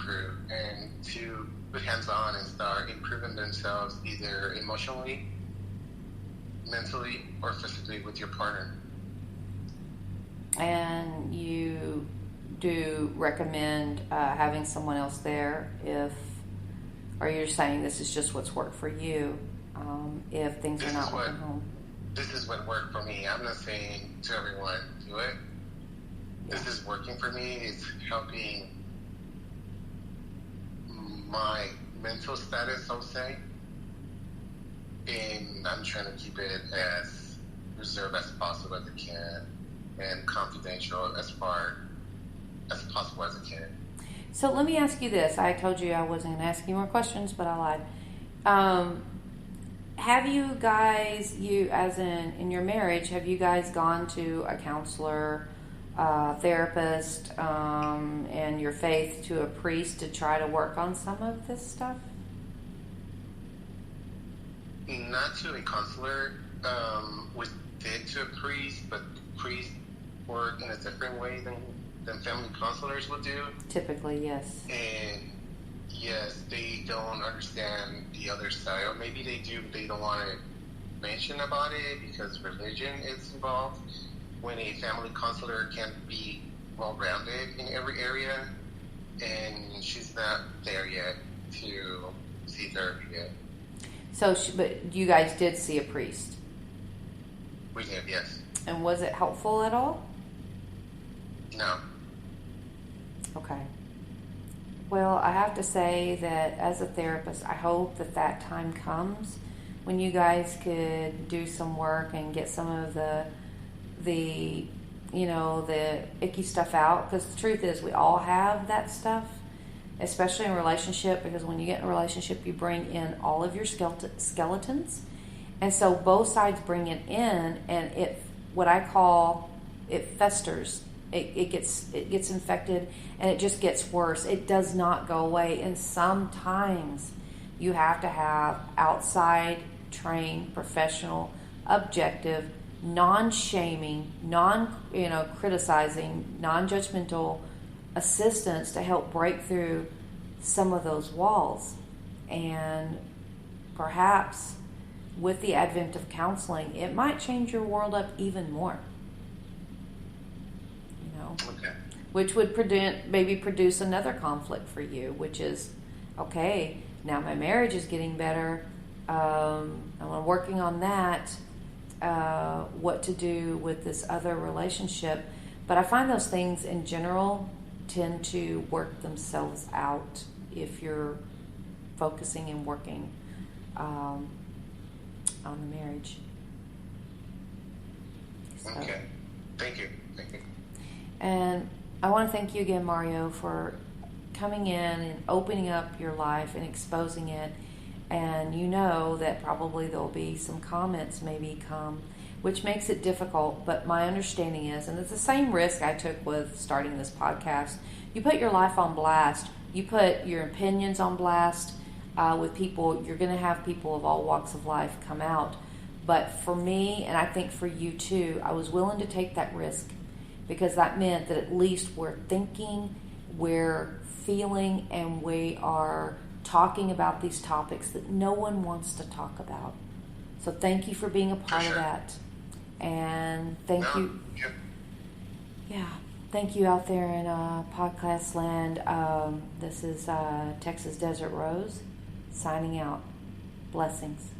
improve and to put hands on and start improving themselves either emotionally, mentally, or physically with your partner. And you do recommend having someone else there or you're saying this is just what's worked for you if things are not working home? This is what worked for me. I'm not saying to everyone, do it. Yeah. This is working for me. It's helping my mental status, I'll say. And I'm trying to keep it as reserved as possible as I can and confidential as far as possible as I can. So let me ask you this. I told you I wasn't going to ask you more questions, but I lied. Have you guys, as in your marriage, have you guys gone to a counselor, therapist, and your faith to a priest to try to work on some of this stuff? Not to a counselor. We did to a priest, but priests work in a different way than family counselors would do. Typically, yes. And yes, they don't understand the other side, or maybe they do, but they don't want to mention about it because religion is involved. When a family counselor can be well-rounded in every area, and she's not there yet to see therapy yet. So, but you guys did see a priest? We did, yes. And was it helpful at all? No. Okay. Well, I have to say that as a therapist, I hope that time comes when you guys could do some work and get some of the icky stuff out. Because the truth is, we all have that stuff, especially in a relationship, because when you get in a relationship, you bring in all of your skeletons. And so both sides bring it in, and it festers. It gets infected, and it just gets worse. It does not go away. And sometimes you have to have outside, trained, professional, objective, non-shaming, criticizing, non-judgmental assistance to help break through some of those walls. And perhaps with the advent of counseling, it might change your world up even more. Okay. Which would maybe produce another conflict for you, which is, okay, now my marriage is getting better. I'm working on that. What to do with this other relationship. But I find those things in general tend to work themselves out if you're focusing and working on the marriage. So. Okay. Thank you. And I want to thank you again, Mario, for coming in and opening up your life and exposing it. And you know that probably there'll be some comments maybe come, which makes it difficult. But my understanding is, and it's the same risk I took with starting this podcast, you put your life on blast. You put your opinions on blast with people. You're going to have people of all walks of life come out. But for me, and I think for you too, I was willing to take that risk, because that meant that at least we're thinking, we're feeling, and we are talking about these topics that no one wants to talk about. So thank you for being a part of that. And thank you. Yeah. Thank you out there in podcast land. This is Texas Desert Rose signing out. Blessings.